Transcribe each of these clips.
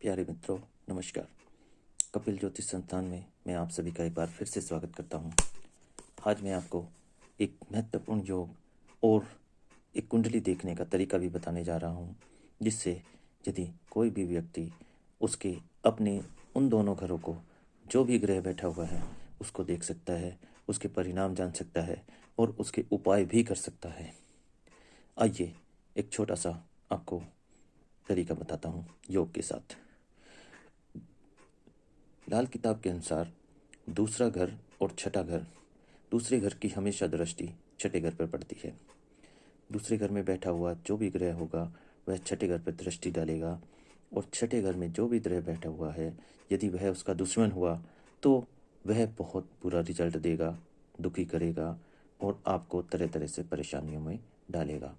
प्यारे मित्रों, नमस्कार। कपिल ज्योतिष संस्थान में मैं आप सभी का एक बार फिर से स्वागत करता हूँ। आज मैं आपको एक महत्वपूर्ण योग और एक कुंडली देखने का तरीका भी बताने जा रहा हूँ, जिससे यदि कोई भी व्यक्ति उसके अपने उन दोनों घरों को, जो भी ग्रह बैठा हुआ है, उसको देख सकता है, उसके परिणाम जान सकता है और उसके उपाय भी कर सकता है। आइए एक छोटा सा आपको तरीका बताता हूँ योग के साथ। लाल किताब के अनुसार दूसरा घर और छठा घर, दूसरे घर की हमेशा दृष्टि छठे घर पर पड़ती है। दूसरे घर में बैठा हुआ जो भी ग्रह होगा वह छठे घर पर दृष्टि डालेगा, और छठे घर में जो भी ग्रह बैठा हुआ है यदि वह उसका दुश्मन हुआ तो वह बहुत बुरा रिजल्ट देगा, दुखी करेगा और आपको तरह तरह से परेशानियों में डालेगा।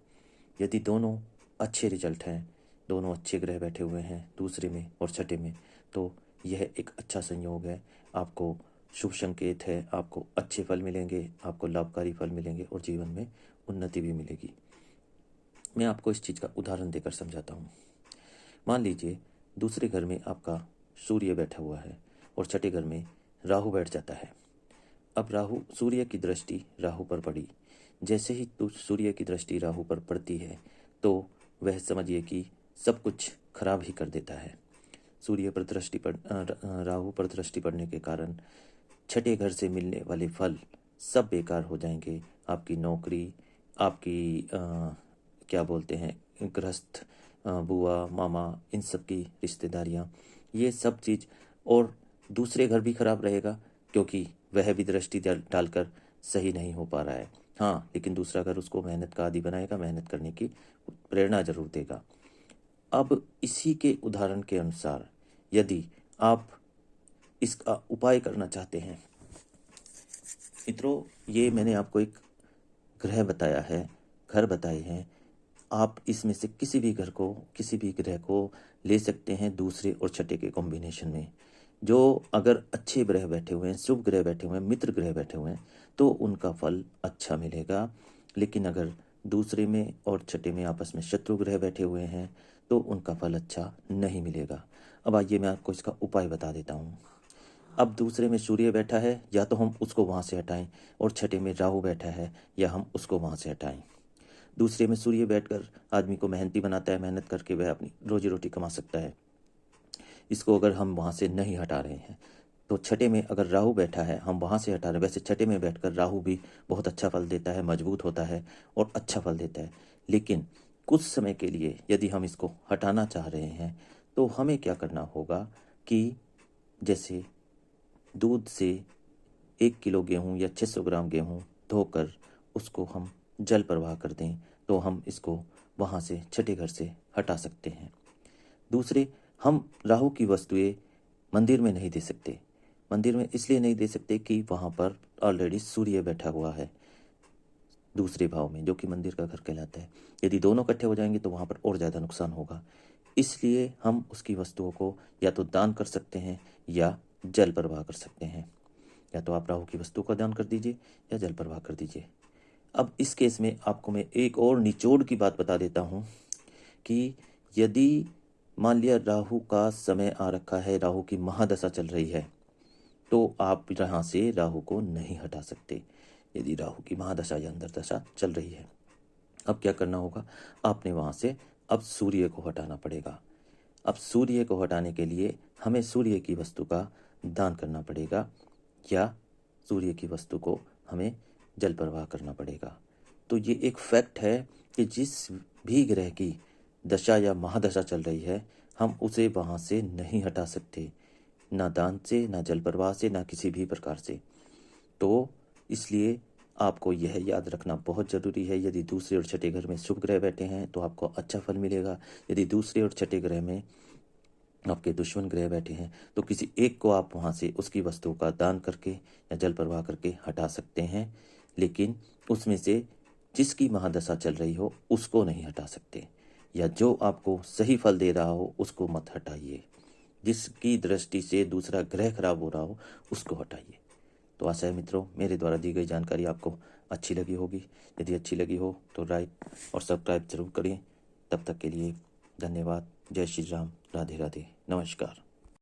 यदि दोनों अच्छे रिजल्ट हैं, दोनों अच्छे ग्रह बैठे हुए हैं दूसरे में और छठे में, तो यह एक अच्छा संयोग है। आपको शुभ संकेत है, आपको अच्छे फल मिलेंगे, आपको लाभकारी फल मिलेंगे और जीवन में उन्नति भी मिलेगी। मैं आपको इस चीज़ का उदाहरण देकर समझाता हूँ। मान लीजिए दूसरे घर में आपका सूर्य बैठा हुआ है और छठे घर में राहु बैठ जाता है। अब राहु, सूर्य की दृष्टि राहु पर पड़ी। जैसे ही सूर्य की दृष्टि राहु पर पड़ती है तो वह समझिए कि सब कुछ खराब ही कर देता है। सूर्य पर दृष्टि पड़ राहु पर दृष्टि पड़ने के कारण छठे घर से मिलने वाले फल सब बेकार हो जाएंगे। आपकी नौकरी, आपकी क्या बोलते हैं, गृहस्थ, बुआ मामा, इन सब की रिश्तेदारियाँ, ये सब चीज़, और दूसरे घर भी खराब रहेगा क्योंकि वह भी दृष्टि डालकर सही नहीं हो पा रहा है। हाँ, लेकिन दूसरा घर उसको मेहनत का आदी बनाएगा, मेहनत करने की प्रेरणा जरूर देगा। अब इसी के उदाहरण के अनुसार यदि आप इसका उपाय करना चाहते हैं, मित्रों, ये मैंने आपको एक ग्रह बताया है, घर बताए हैं। आप इसमें से किसी भी घर को, किसी भी ग्रह को ले सकते हैं दूसरे और छठे के कॉम्बिनेशन में। जो अगर अच्छे ग्रह बैठे हुए हैं, शुभ ग्रह बैठे हुए हैं, मित्र ग्रह बैठे हुए हैं, तो उनका फल अच्छा मिलेगा। लेकिन अगर दूसरे में और छठे में आपस में शत्रु ग्रह बैठे हुए हैं तो उनका फल अच्छा नहीं मिलेगा। अब आइए मैं आपको इसका उपाय बता देता हूँ। अब दूसरे में सूर्य बैठा है, या तो हम उसको वहाँ से हटाएं, और छठे में राहु बैठा है, या हम उसको वहाँ से हटाएं। दूसरे में सूर्य बैठकर आदमी को मेहनती बनाता है, मेहनत करके वह अपनी रोजी रोटी कमा सकता है। इसको अगर हम वहाँ से नहीं हटा रहे हैं, तो छठे में अगर राहु बैठा है, हम वहाँ से हटा रहे हैं। वैसे छठे में बैठकर राहु भी बहुत अच्छा फल देता है, मजबूत होता है और अच्छा फल देता है। लेकिन कुछ समय के लिए यदि हम इसको हटाना चाह रहे हैं तो हमें क्या करना होगा कि जैसे दूध से 1 किलो गेहूँ या 600 ग्राम गेहूँ धोकर उसको हम जल प्रवाह कर दें तो हम इसको वहाँ से छठे घर से हटा सकते हैं। दूसरे, हम राहु की वस्तुएं मंदिर में नहीं दे सकते। मंदिर में इसलिए नहीं दे सकते कि वहाँ पर ऑलरेडी सूर्य बैठा हुआ है दूसरे भाव में, जो कि मंदिर का घर कहलाता है। यदि दोनों इकट्ठे हो जाएंगे तो वहाँ पर और ज़्यादा नुकसान होगा। इसलिए हम उसकी वस्तुओं को या तो दान कर सकते हैं या जल प्रवाह कर सकते हैं। या तो आप राहु की वस्तु का दान कर दीजिए या जल प्रवाह कर दीजिए। अब इस केस में आपको मैं एक और निचोड़ की बात बता देता हूँ कि यदि मान लिया राहु का समय आ रखा है, राहु की महादशा चल रही है, तो आप यहाँ से राहु को नहीं हटा सकते। यदि राहु की महादशा या अंतर्दशा चल रही है, अब क्या करना होगा, आपने वहाँ से अब सूर्य को हटाना पड़ेगा। अब सूर्य को हटाने के लिए हमें सूर्य की वस्तु का दान करना पड़ेगा, या सूर्य की वस्तु को हमें जल प्रवाह करना पड़ेगा। तो ये एक फैक्ट है कि जिस भी ग्रह की दशा या महादशा चल रही है, हम उसे वहाँ से नहीं हटा सकते, ना दान से, ना जल प्रवाह से, ना किसी भी प्रकार से। तो इसलिए आपको यह याद रखना बहुत ज़रूरी है, यदि दूसरे और छठे घर में शुभ ग्रह बैठे हैं तो आपको अच्छा फल मिलेगा। यदि दूसरे और छठे ग्रह में आपके दुश्मन ग्रह बैठे हैं तो किसी एक को आप वहाँ से उसकी वस्तु का दान करके या जल प्रवाह करके हटा सकते हैं। लेकिन उसमें से जिसकी महादशा चल रही हो उसको नहीं हटा सकते, या जो आपको सही फल दे रहा हो उसको मत हटाइए। जिसकी दृष्टि से दूसरा ग्रह खराब हो रहा हो उसको हटाइए। तो आशा है मित्रों, मेरे द्वारा दी गई जानकारी आपको अच्छी लगी होगी। यदि अच्छी लगी हो तो लाइक और सब्सक्राइब जरूर करें। तब तक के लिए धन्यवाद। जय श्री राम, राधे राधे, नमस्कार।